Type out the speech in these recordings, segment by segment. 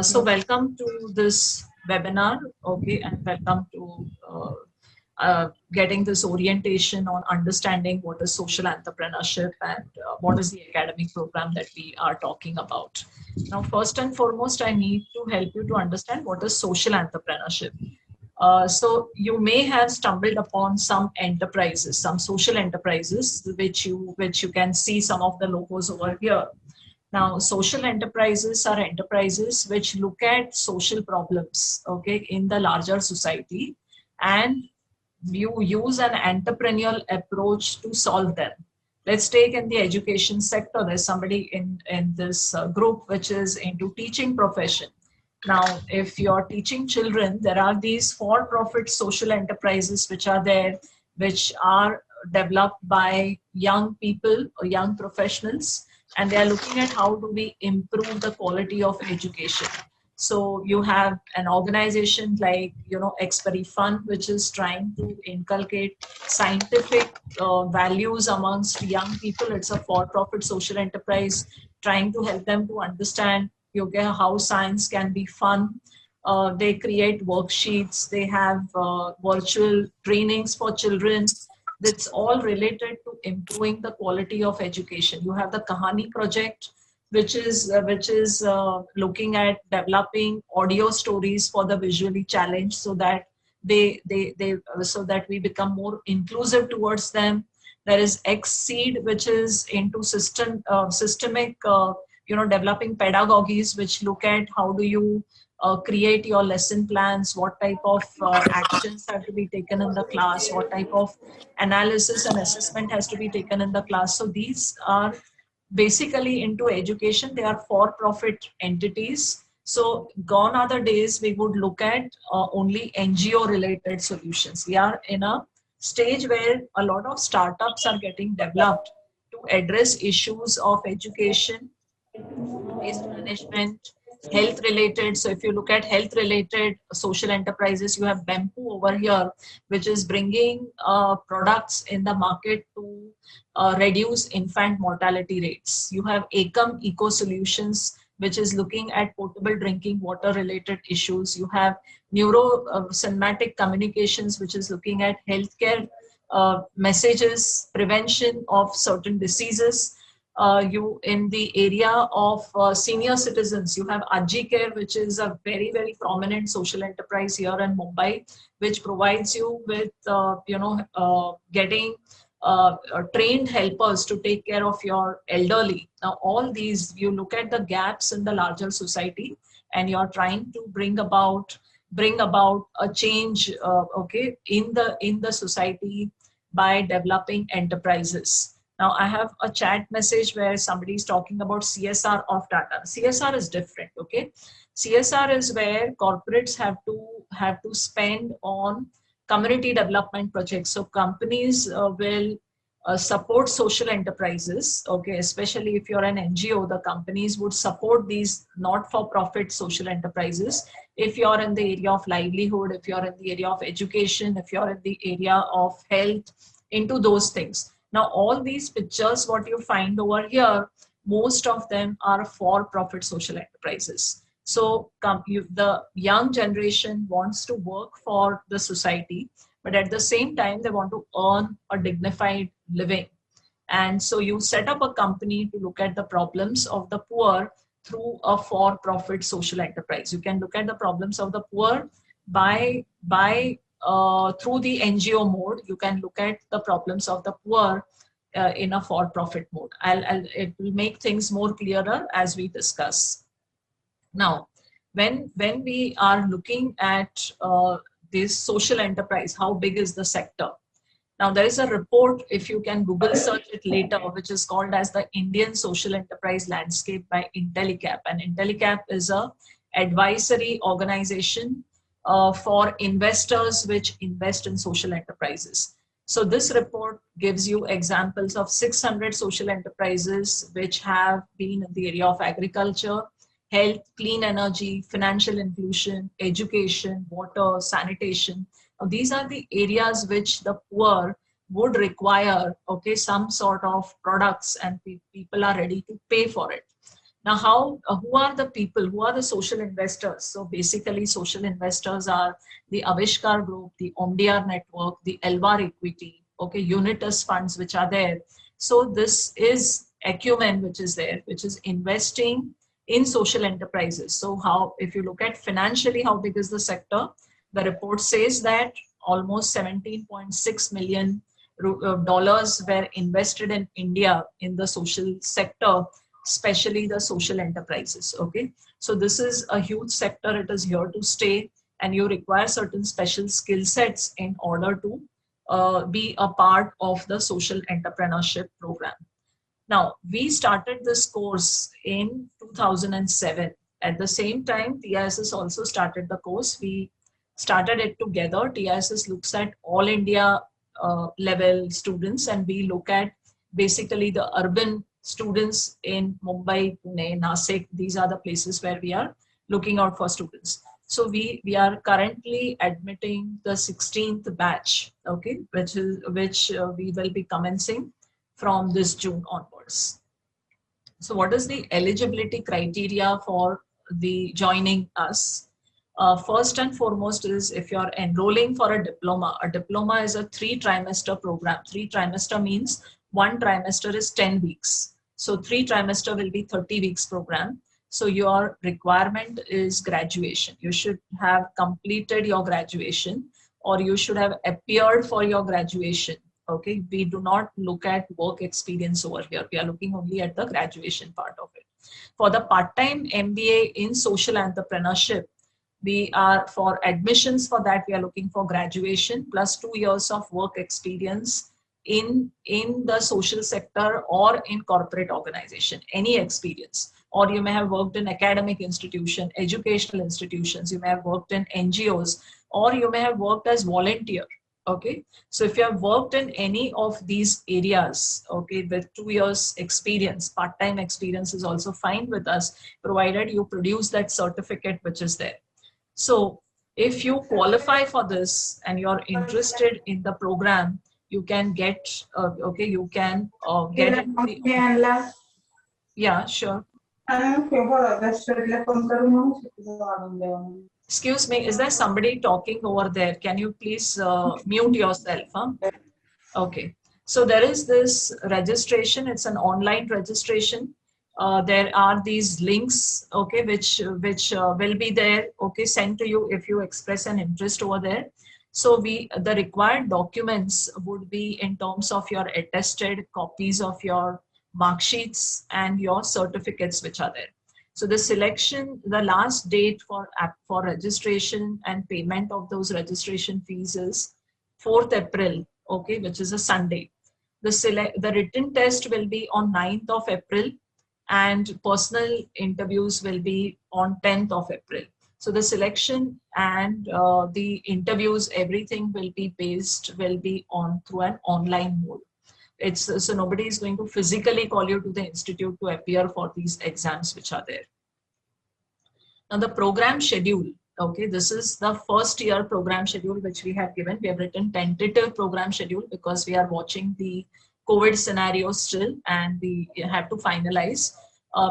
So welcome to this webinar, okay, and welcome to getting this orientation on understanding what is social entrepreneurship and what is the academic program that we are talking about. Now, first and foremost, I need to help you to understand what is social entrepreneurship. So you may have stumbled upon some enterprises, some social enterprises, which you can see some of the logos over here. Now, social enterprises are enterprises which look at social problems, okay, in the larger society, and you use an entrepreneurial approach to solve them. Let's take in the education sector. There's somebody in this group which is into teaching profession. Now, if you're teaching children, there are these for-profit social enterprises which are there, which are developed by young people or young professionals, and they are looking at how do we improve the quality of education. So you have an organization like, Xperi Fund, which is trying to inculcate scientific values amongst young people. It's a for-profit social enterprise trying to help them to understand how science can be fun. They create worksheets. They have virtual trainings for children. That's all related to improving the quality of education. You have the Kahani project, which is looking at developing audio stories for the visually challenged, so that so that we become more inclusive towards them. There is Xseed, which is into systemic developing pedagogies, which look at how do you create your lesson plans, what type of actions have to be taken in the class, what type of analysis and assessment has to be taken in the class. So these are basically into education. They are for-profit entities. So gone are the days we would look at only NGO related solutions. We are in a stage where a lot of startups are getting developed to address issues of education, waste management, health related. So if you look at health related social enterprises, you have Bempu over here, which is bringing products in the market to reduce infant mortality rates. You have Acom Eco Solutions, which is looking at potable drinking water related issues. You have Neurosomatic Communications, which is looking at healthcare messages, prevention of certain diseases. You in the area of senior citizens, you have Aji Care, which is a very, very prominent social enterprise here in Mumbai, which provides you with getting trained helpers to take care of your elderly. Now, all these, you look at the gaps in the larger society, and you're trying to bring about a change, in the society by developing enterprises. Now, I have a chat message where somebody is talking about CSR of data. CSR is different, okay? CSR is where corporates have to spend on community development projects. So companies will support social enterprises, okay? Especially if you're an NGO, the companies would support these not-for-profit social enterprises. If you're in the area of livelihood, if you're in the area of education, if you're in the area of health, into those things. Now, all these pictures, what you find over here, most of them are for-profit social enterprises. So the young generation wants to work for the society, but at the same time, they want to earn a dignified living. And so you set up a company to look at the problems of the poor through a for-profit social enterprise. You can look at the problems of the poor through the NGO mode. You can look at the problems of the poor in a for-profit mode. It will make things more clearer as we discuss. Now, when we are looking at this social enterprise, how big is the sector? Now, there is a report, if you can Google search it later, which is called as the Indian Social Enterprise Landscape by Intellicap. And Intellicap is a advisory organization for investors which invest in social enterprises. So this report gives you examples of 600 social enterprises which have been in the area of agriculture, health, clean energy, financial inclusion, education, water, sanitation. Now, these are the areas which the poor would require, okay, some sort of products, and people are ready to pay for it. Now, who are the people? Who are the social investors? So basically, social investors are the Avishkar Group, the Omdiar Network, the Elvar Equity, okay, Unitus funds which are there. So this is acumen which is there, which is investing in social enterprises. So how, if you look at financially, how big is the sector? The report says that almost 17.6 million dollars were invested in India in the social sector, especially the social enterprises. Okay, so this is a huge sector. It is here to stay, and you require certain special skill sets in order to be a part of the social entrepreneurship program. Now, we started this course in 2007. At the same time, TISS also started the course. We started it together. TISS looks at all India level students, and we look at basically the urban students in Mumbai, Pune, Nasik. These are the places where we are looking out for students. So we are currently admitting the 16th batch, okay, which we will be commencing from this June onwards. So what is the eligibility criteria for the joining us? First and foremost is if you're enrolling for a diploma is a 3-trimester program. 3 trimester means 1 trimester is 10 weeks. So 3 trimester will be 30 weeks program. So your requirement is graduation. You should have completed your graduation, or you should have appeared for your graduation. Okay, we do not look at work experience over here. We are looking only at the graduation part of it. For the part-time MBA in social entrepreneurship, we are, for admissions for that, we are looking for graduation plus 2 years of work experience in the social sector or in corporate organization, any experience. Or you may have worked in academic institution, educational institutions, you may have worked in NGOs, or you may have worked as volunteer. Okay, so if you have worked in any of these areas, okay, with 2 years experience, part-time experience is also fine with us, provided you produce that certificate which is there. So if you qualify for this and you're interested in the program, you can get, okay, you can get into the, yeah, sure. Excuse me, is there somebody talking over there? Can you please mute yourself? Huh? Okay. So there is this registration. It's an online registration. There are these links, okay, which will be there, okay, sent to you if you express an interest over there. So the required documents would be in terms of your attested copies of your mark sheets and your certificates which are there. So the last date for registration and payment of those registration fees is 4th April, okay, which is a Sunday. The written test will be on 9th of April, and personal interviews will be on 10th of April. So the selection and the interviews, everything will be on through an online mode. So nobody is going to physically call you to the institute to appear for these exams which are there. Now the program schedule, okay, this is the first year program schedule which we have given. We have written tentative program schedule because we are watching the COVID scenario still, and we have to finalize.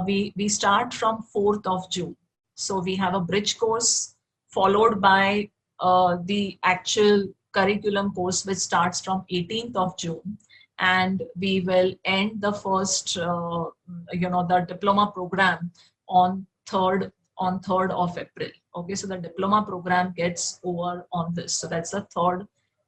We start from 4th of June. So we have a bridge course followed by the actual curriculum course which starts from 18th of June. And we will end the first, the diploma program on 3rd of April. Okay, so the diploma program gets over on this. So that's the 3rd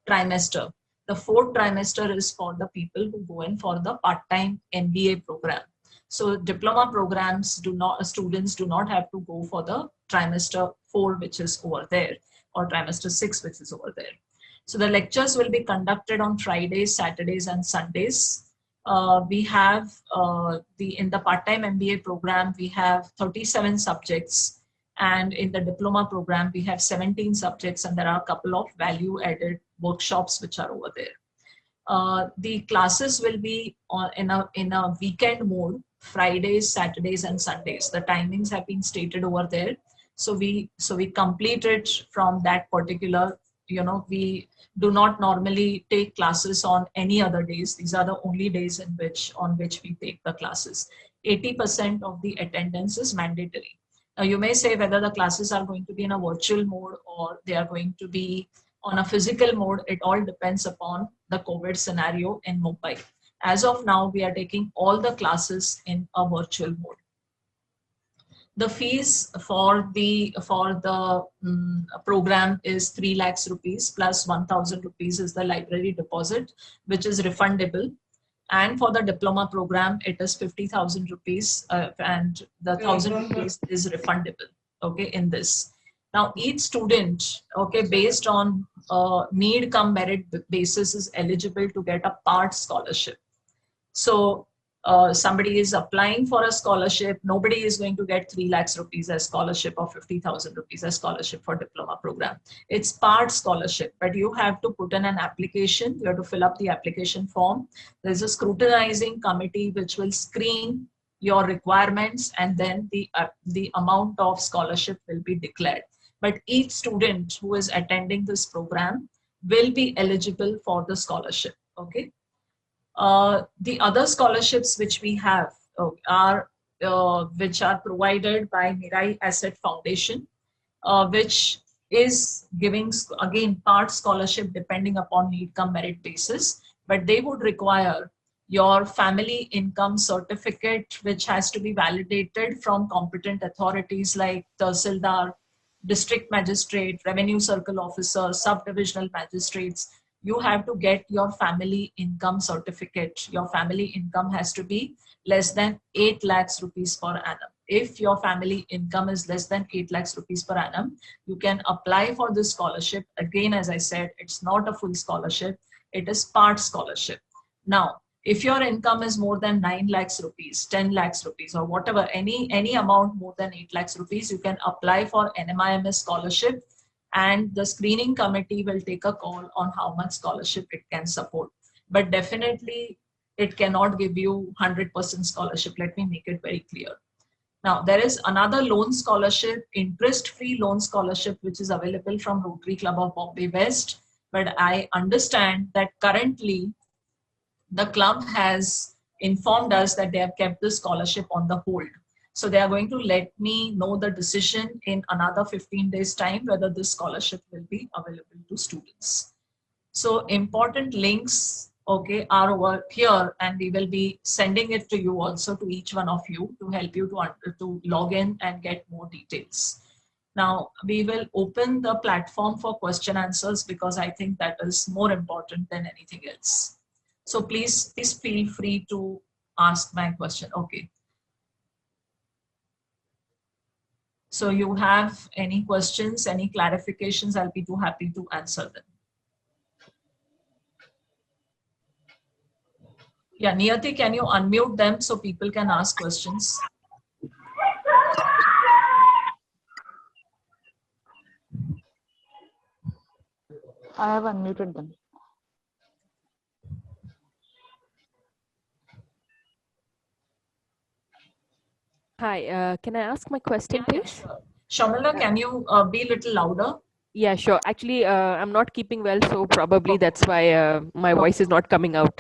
trimester. The 4th trimester is for the people who go in for the part-time MBA program. So diploma programs students do not have to go for the trimester 4, which is over there, or trimester 6, which is over there. So the lectures will be conducted on Fridays, Saturdays, and Sundays. We have in the part-time MBA program, we have 37 subjects, and in the diploma program, we have 17 subjects, and there are a couple of value-added workshops which are over there. The classes will be in a weekend mode, Fridays, Saturdays, and Sundays. The timings have been stated over there. So we complete it from that particular, we do not normally take classes on any other days. These are the only days on which we take the classes. 80% of the attendance is mandatory. Now, you may say whether the classes are going to be in a virtual mode or they are going to be on a physical mode. It all depends upon the COVID scenario in Mumbai. As of now, we are taking all the classes in a virtual mode. The fees for the program is 3 lakhs rupees plus 1,000 rupees is the library deposit, which is refundable. And for the diploma program, it is 50,000 rupees, and the 1,000 rupees is refundable. Okay, in this. Now, each student, okay, based on need come merit basis, is eligible to get a part scholarship. So somebody is applying for a scholarship, nobody is going to get 3 lakhs rupees as scholarship or 50,000 rupees as scholarship for diploma program. It's part scholarship, but you have to put in an application. You have to fill up the application form. There's a scrutinizing committee which will screen your requirements, and then the amount of scholarship will be declared. But each student who is attending this program will be eligible for the scholarship. Okay. The other scholarships which we have are which are provided by Mirai Asset Foundation, which is giving again part scholarship depending upon need come merit basis, but they would require your family income certificate, which has to be validated from competent authorities like Tahsildar, district magistrate, revenue circle officer, subdivisional magistrates. You have to get your family income certificate. Your family income has to be less than 8 lakhs rupees per annum. If your family income is less than 8 lakhs rupees per annum, you can apply for this scholarship. Again, as I said, it's not a full scholarship, it is part scholarship. Now, if your income is more than 9 lakhs rupees, 10 lakhs rupees, or whatever, any amount more than 8 lakhs rupees, you can apply for NMIMS scholarship, and the screening committee will take a call on how much scholarship it can support. But definitely, it cannot give you 100% scholarship. Let me make it very clear. Now, there is another loan scholarship, interest-free loan scholarship, which is available from Rotary Club of Bombay West. But I understand that currently, the club has informed us that they have kept the scholarship on the hold. So they are going to let me know the decision in another 15 days time whether this scholarship will be available to students. So important links, okay, are over here, and we will be sending it to you also, to each one of you, to help you to log in and get more details. Now we will open the platform for question answers because I think that is more important than anything else. So please feel free to ask my question. Okay. So you have any questions, any clarifications, I'll be too happy to answer them. Yeah, Niyati, can you unmute them so people can ask questions? I have unmuted them. Hi, can I ask my question, please? Yeah, sure. Shamila, can you be a little louder? Yeah, sure. Actually, I'm not keeping well, so probably that's why my voice is not coming out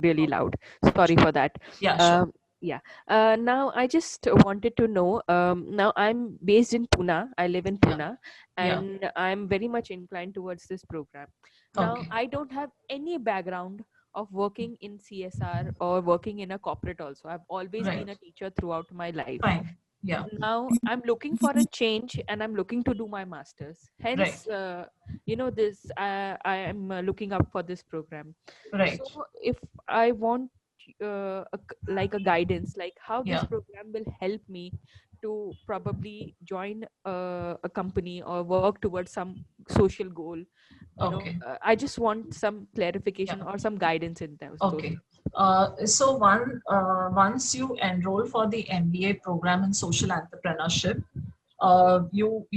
really loud. Sorry for that. Yeah, sure. Yeah. Now, I just wanted to know. Now, I'm based in Pune. I live in Pune, and I'm very much inclined towards this program. Now, Okay. I don't have any background of working in CSR or working in a corporate also. I've always been a teacher throughout my life. Fine. Yeah. Now I'm looking for a change, and I'm looking to do my masters. Hence, this I am looking up for this program. Right. So if I want like a guidance, like how this Yeah. program will help me to probably join a company or work towards some social goal, Okay. I just want some clarification or some guidance in those. Okay. So once you enroll for the MBA program in social entrepreneurship, you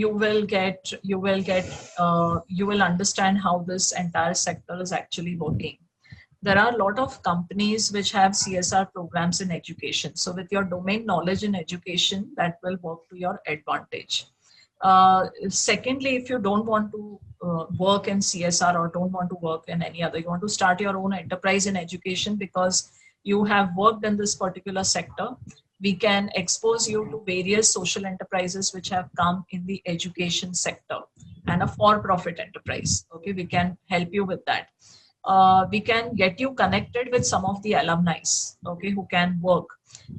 will understand how this entire sector is actually working. There are a lot of companies which have CSR programs in education. So with your domain knowledge in education, that will work to your advantage. Secondly, if you don't want to work in CSR or don't want to work in any other, you want to start your own enterprise in education because you have worked in this particular sector, We can expose you to various social enterprises which have come in the education sector and a for-profit enterprise. Okay, we can help you with that. We can get you connected with some of the alumni, okay, who can work,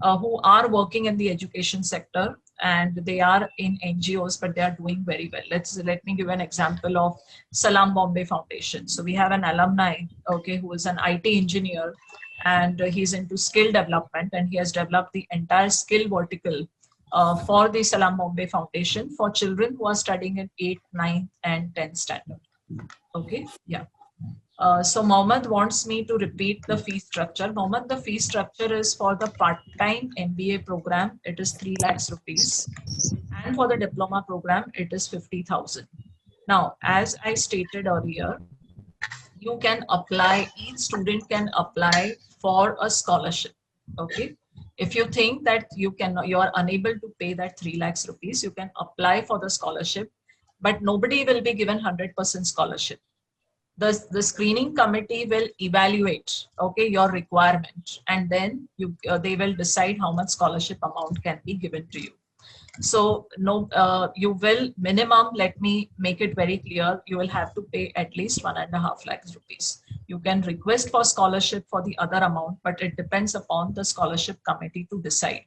who are working in the education sector, and they are in NGOs, but they are doing very well. Let me give an example of Salam Bombay Foundation. So we have an alumni, okay, who is an IT engineer, and he's into skill development, and he has developed the entire skill vertical for the Salam Bombay Foundation for children who are studying in 8th, 9th, and 10th standard. Okay, yeah. So Mohammed wants me to repeat the fee structure. Mohammed, the fee structure is for the part-time MBA program, it is 3 lakhs rupees. And for the diploma program, it is 50,000. Now, as I stated earlier, you can apply, each student can apply for a scholarship. Okay. If you think that you are unable to pay that 3 lakhs rupees, you can apply for the scholarship, but nobody will be given 100% scholarship. The screening committee will evaluate, okay, your requirement, and then they will decide how much scholarship amount can be given to you. So no, you will minimum, let me make it very clear, you will have to pay at least 1.5 lakhs rupees. You can request for scholarship for the other amount, but it depends upon the scholarship committee to decide.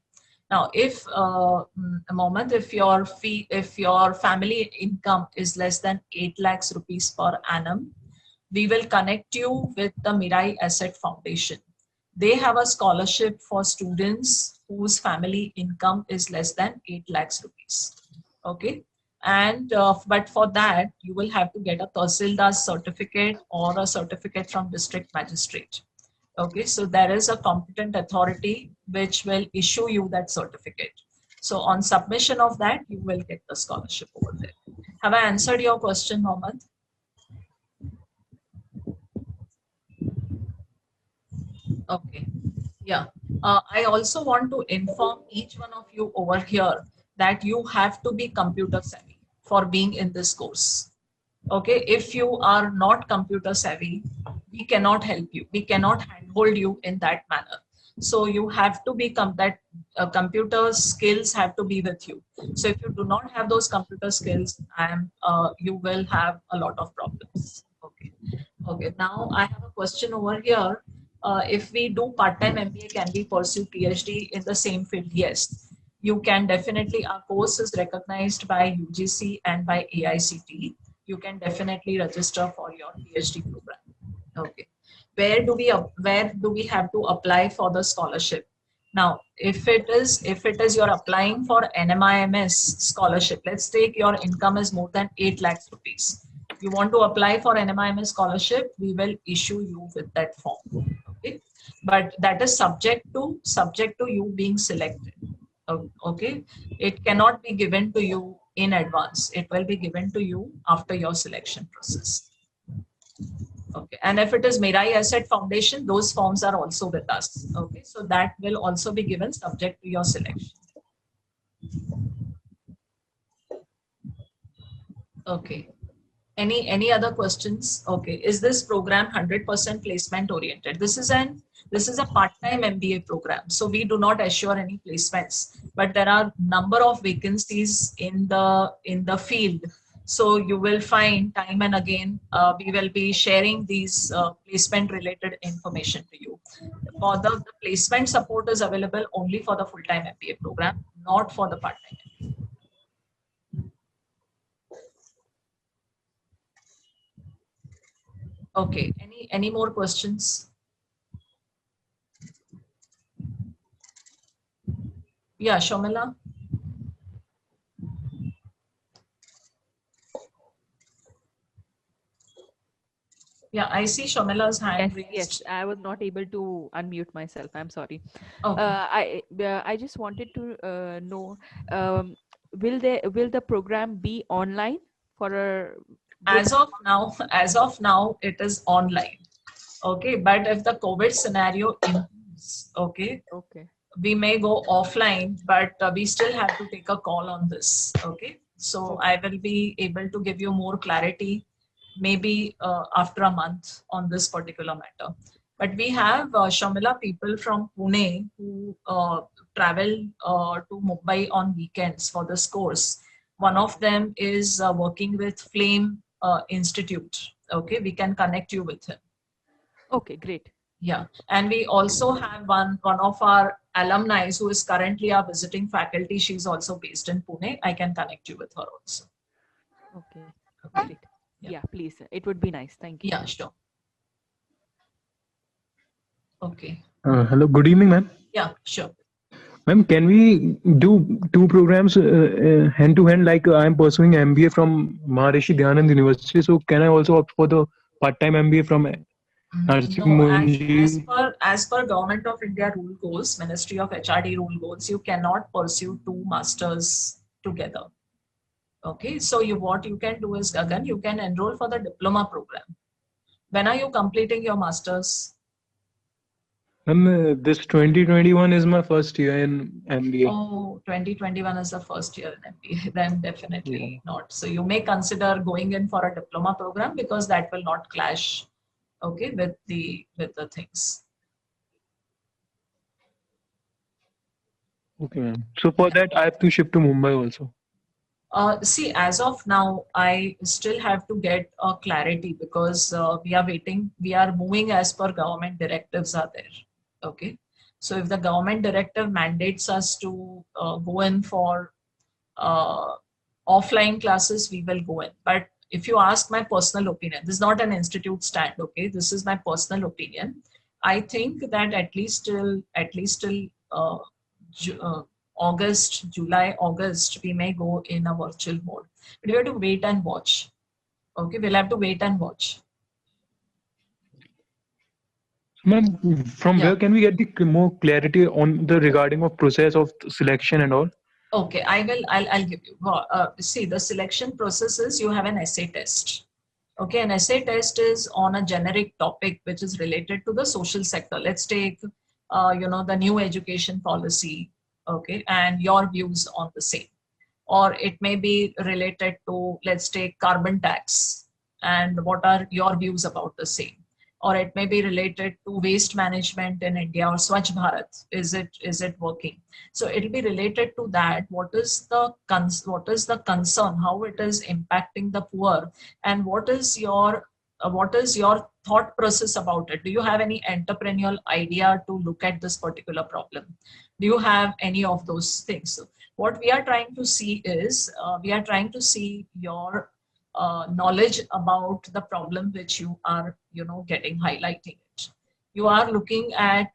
Now, if a moment, if your family income is less than 8 lakhs rupees per annum, we will connect you with the Mirai Asset Foundation. They have a scholarship for students whose family income is less than 8 lakhs rupees. Okay. And but for that, you will have to get a Tahsildar's certificate or a certificate from district magistrate. Okay, so there is a competent authority which will issue you that certificate. So on submission of that, you will get the scholarship over there. Have I answered your question, Mohammed? Okay. Yeah. I also want to inform each one of you over here that you have to be computer savvy for being in this course. Okay. If you are not computer savvy, we cannot help you. We cannot handhold you in that manner. So you have to be that computer skills have to be with you. So if you do not have those computer skills, you will have a lot of problems. Okay. Okay. Now I have a question over here. If we do part-time MBA, can we pursue PhD in the same field? Yes, you can definitely. Our course is recognized by UGC and by AICTE. You can definitely register for your PhD program. Okay. Where do we have to apply for the scholarship? Now, if it is you're applying for NMIMS scholarship, let's take your income is more than 8 lakhs rupees. You want to apply for NMIMS scholarship, we will issue you with that form. Okay, but that is subject to you being selected. Okay, it cannot be given to you in advance. It will be given to you after your selection process. Okay, and if it is Mirai Asset Foundation, those forms are also with us. Okay, so that will also be given subject to your selection. Okay. Any other questions? Okay. Is this program 100% placement oriented? This is a part-time MBA program, so we do not assure any placements, but there are number of vacancies in the field. So you will find time and again we will be sharing these placement related information to you. For the placement support is available only for the full-time MBA program, not for the part-time MBA. Okay, any more questions? Yeah, Shomila. Yeah, I see Shomila's hand raised. Yes, I was not able to unmute myself. I'm sorry. Okay. I just wanted to know, will the program be online for a good? As of now, it is online. Okay, but if the COVID scenario improves, okay, Okay. we may go offline, but we still have to take a call on this. Okay, so Okay. I will be able to give you more clarity maybe after a month on this particular matter. But we have Shamila people from Pune who travel to Mumbai on weekends for this course. One of them is working with Flame Institute. Okay, we can connect you with him. Okay, great. Yeah, and we also have one of our alumni who is currently our visiting faculty. She's also based in Pune. I can connect you with her also. Okay, Okay. great. Yeah. Yeah, please. It would be nice. Thank you. Yeah, sure. Okay. Hello, good evening, ma'am. Yeah, sure. Ma'am, can we do two programs hand to hand? Like I am pursuing MBA from Maharishi Dhyanand University, so can I also opt for the part-time MBA from Narsi No, Munji? as per Government of India rule goes, Ministry of HRD rule goes, you cannot pursue two masters together. Okay, so what you can do is, Gagan, you can enroll for the diploma program. When are you completing your masters? Ma'am, this 2021 is my first year in MBA. Oh, 2021 is the first year in MBA. Then definitely Yeah. not. So you may consider going in for a diploma program because that will not clash, okay, with the things. Okay, ma'am. So for Yeah. that, I have to shift to Mumbai also. See, as of now, I still have to get a clarity because we are waiting. We are moving as per government directives are there. Okay. So if the government directive mandates us to go in for uh, offline classes, we will go in. But if you ask my personal opinion, this is not an institute stand. Okay. This is my personal opinion. I think that at least till Ju- uh, August, July, August, we may go in a virtual mode. But we have to wait and watch. Okay, we'll have to wait and watch. Ma'am, from Yeah. where can we get the more clarity on the regarding of process of selection and all? Okay, I will. I'll give you. See, the selection process is you have an essay test. Okay, an essay test is on a generic topic which is related to the social sector. Let's take, the new education policy. Okay, and your views on the same. Or it may be related to, let's take carbon tax and what are your views about the same. Or it may be related to waste management in India or Swachh Bharat. Is it working? So it'll be related to that. What is the concern, how it is impacting the poor, and what is your thought process about it? Do you have any entrepreneurial idea to look at this particular problem? Do you have any of those things? What we are trying to see is we are trying to see your knowledge about the problem which you are getting highlighting it. You are looking at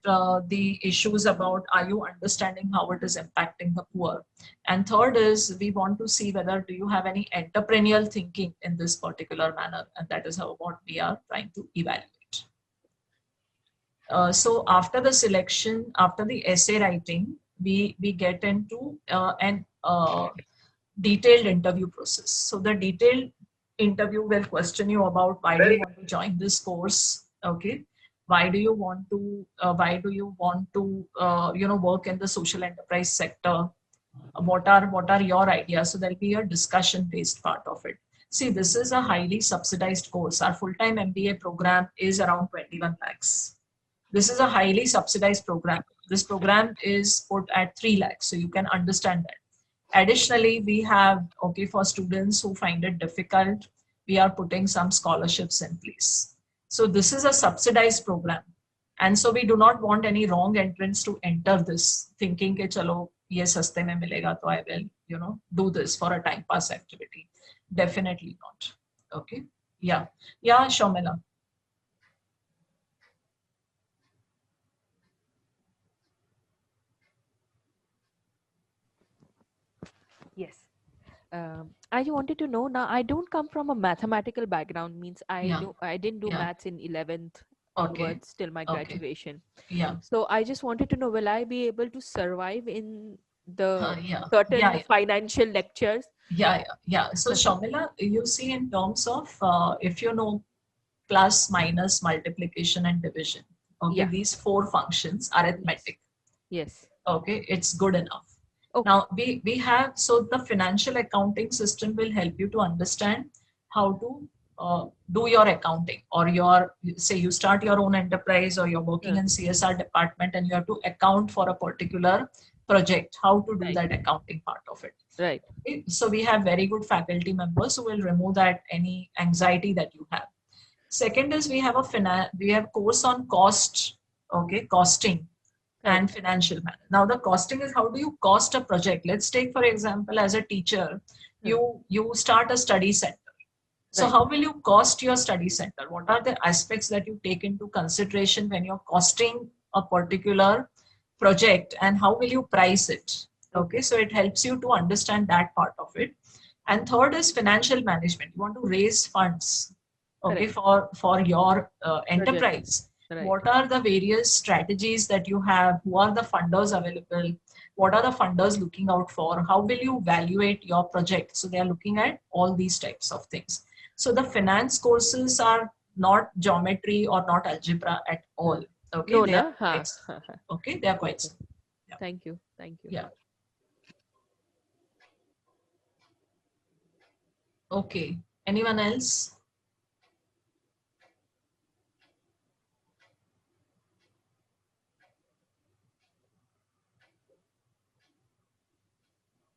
the issues about, are you understanding how it is impacting the poor? And third is, we want to see whether do you have any entrepreneurial thinking in this particular manner, and that is how what we are trying to evaluate. So after the selection, after the essay writing, we get into an detailed interview process. So the detailed interview will question you about why do you want to join this course, okay? Why do you want to work in the social enterprise sector? What are your ideas? So there'll be a discussion based part of it. See, this is a highly subsidized course. Our full-time MBA program is around 21 lakhs. This is a highly subsidized program. This program is put at 3 lakhs, so you can understand that. Additionally, we have, okay, for students who find it difficult, we are putting some scholarships in place. So this is a subsidized program. And so we do not want any wrong entrants to enter this thinking that chalo ye saste mein milega, so I will, do this for a time pass activity. Definitely not. Okay. Yeah. Yeah, Shomila. Yes. I wanted to know now. I don't come from a mathematical background. Means Yeah. I didn't do Yeah. maths in 11th Okay. onwards till my Okay. graduation. Yeah. So I just wanted to know, will I be able to survive in the Yeah. certain Yeah. financial lectures? Yeah. So Shamila, you see in terms of if you know plus, minus, multiplication, and division. Okay, Yeah. these four functions, Yes. arithmetic. Yes. Okay, it's good enough. Okay. Now we have, so the financial accounting system will help you to understand how to do your accounting, or your, say you start your own enterprise, or you're working Yeah. in CSR department and you have to account for a particular project, how to do Right. that accounting part of it. Right. Okay, so we have very good faculty members who will remove that any anxiety that you have. Second is we have we have course on cost, okay, costing Right. and financial management. Now the costing is how do you cost a project. Let's take for example, as a teacher, Yeah. you start a study center. So Right. how will you cost your study center? What are the aspects that you take into consideration when you're costing a particular project, and how will you price it? Okay, so it helps you to understand that part of it. And third is financial management. You want to raise funds, okay, Correct. for your Project. enterprise. Right. What are the various strategies that you have? Who are the funders available? What are the funders looking out for? How will you evaluate your project? So they are looking at all these types of things. So the finance courses are not geometry or not algebra at all. Okay, No, they are na? Ha. quite Ha. Ha. okay, they are quite Okay. simple. Yeah. Thank you. Thank you. Yeah. Okay. Anyone else?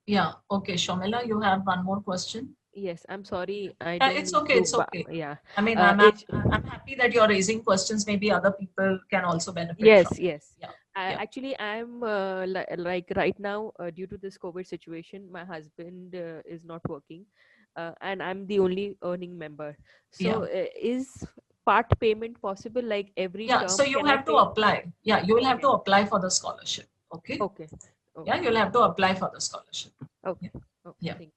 Yeah. Okay, Shamila, you have one more question. Yes, I'm sorry. I Yeah, didn't it's mean okay. to. It's okay. Yeah. I mean, Age. I'm happy that you're raising questions. Maybe other people can also benefit from Yes, it. yes. Yeah. Yeah. Actually, I'm like right now, due to this COVID situation, my husband is not working, and I'm the only earning member. So, Yeah. is part payment possible? Like every Yeah. So term, you can I have to pay? apply. Yeah, you will have to Okay, apply for the scholarship. Okay. okay, Yeah, okay, you'll have to apply for the scholarship. okay, Yeah. okay. Yeah. Thank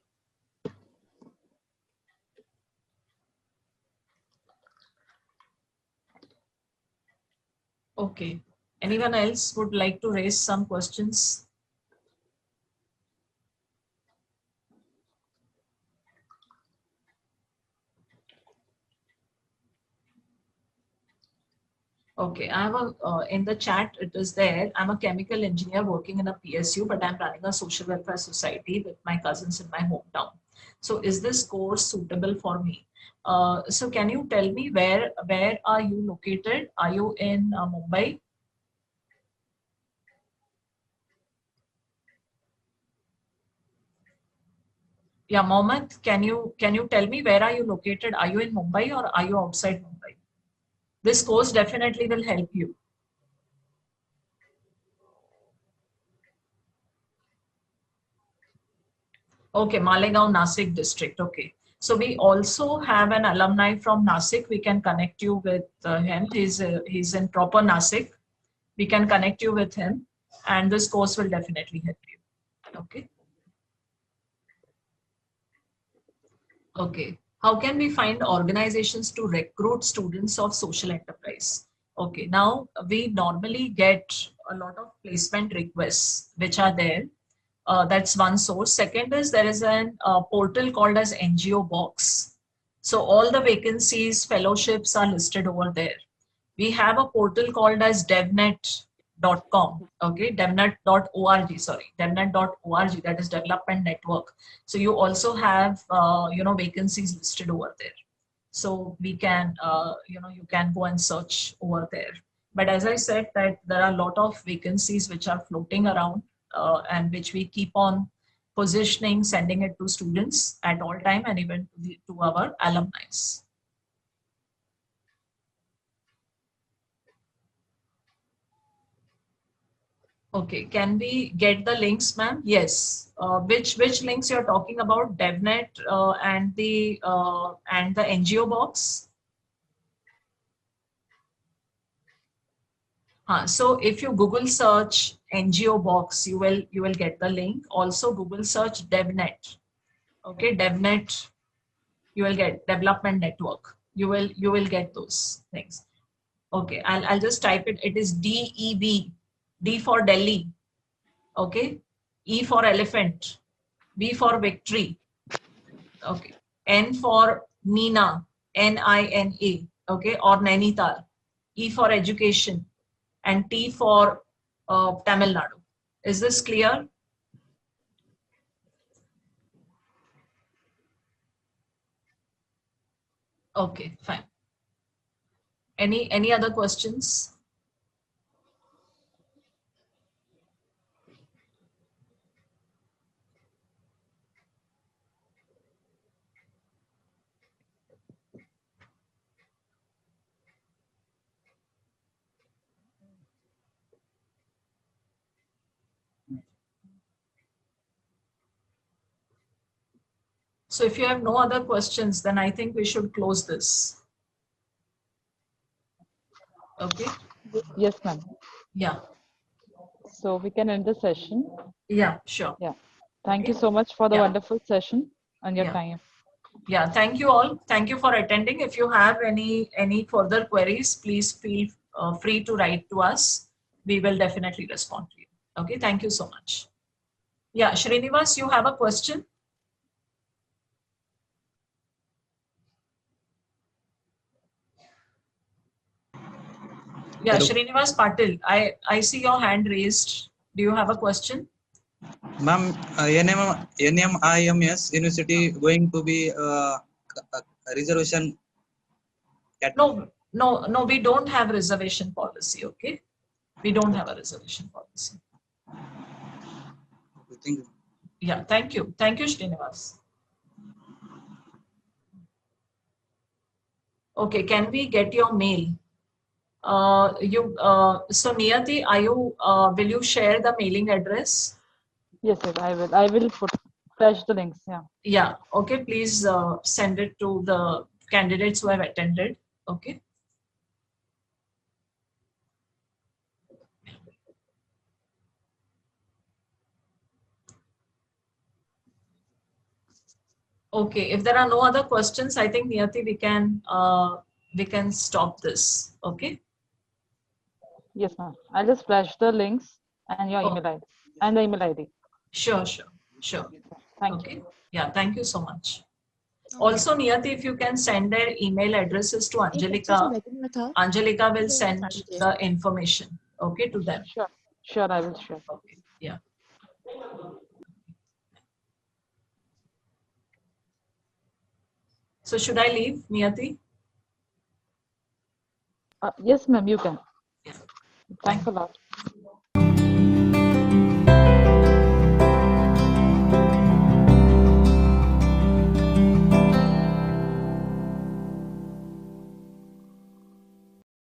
Okay. Anyone else would like to raise some questions? Okay, I have a in the chat. It is there. I'm a chemical engineer working in a PSU, but I'm running a social welfare society with my cousins in my hometown. So, is this course suitable for me? So, can you tell me where are you located? Are you in Mumbai? Yeah, Mohammed, can you tell me where are you located? Are you in Mumbai or are you outside Mumbai? This course definitely will help you. Okay, Malegaon, Nasik district. Okay. So we also have an alumni from Nasik. We can connect you with him. He's in proper Nasik. We can connect you with him, and this course will definitely help you. Okay. Okay. How can we find organizations to recruit students of social enterprise? Okay. Now we normally get a lot of placement requests which are there. That's one source. Second is there is an portal called as NGO Box. So all the vacancies, fellowships are listed over there. We have a portal called as devnet.com. Okay, devnet.org. Sorry, devnet.org. That is development network. So you also have vacancies listed over there. So we can you can go and search over there. But as I said, that there are a lot of vacancies which are floating around, and which we keep on positioning, sending it to students at all time, and even to our alumni. Okay, can we get the links, ma'am? Yes. Which links you're talking about? DevNet and the NGO box. So if you Google search NGO box, you will get the link. Also Google search DevNet. Okay, DevNet, you will get development network. You will get those things. Okay, I'll just type it. It is DEB, D for Delhi. Okay, E for elephant, V for victory. Okay, N for Nina, NINA. Okay, or Nainital. E for education, and T for Tamil Nadu. Is this clear? Okay, fine. Any other questions? So if you have no other questions, then I think we should close this. Okay. Yes, ma'am. Yeah. So we can end the session. Yeah, sure. Yeah. Thank you Okay. so much for the Yeah. wonderful session and your Yeah. time. Yeah, thank you all. Thank you for attending. If you have any further queries, please feel free to write to us. We will definitely respond to you. Okay, thank you so much. Yeah, Srinivas, you have a question? Yeah, Hello, Srinivas Patil, I see your hand raised. Do you have a question? ma'am. NMIMS University going to be a reservation at. No, no, no, we don't have reservation policy, okay? We don't have a reservation policy. Thank you. Yeah, thank you. Thank you, Srinivas. Okay, can we get your mail? So Niyati, will you share the mailing address? Yes, yes, I will. I will flash the links. Yeah. Yeah, okay, please send it to the candidates who have attended. Okay. Okay, if there are no other questions, I think Niyati, we can stop this. Okay. Yes, ma'am. I'll just flash the links and your Oh, email ID and the email ID. sure, sure, sure. Thank you. Okay. Yeah, thank you so much. Also, Niyati, if you can send their email addresses to Angelika, Angelika will send the information, okay, to them. Sure. Sure, I will share. Okay. Yeah. So should I leave, Niyati? Yes, ma'am, you can. Yeah. Thanks Thank a you. lot.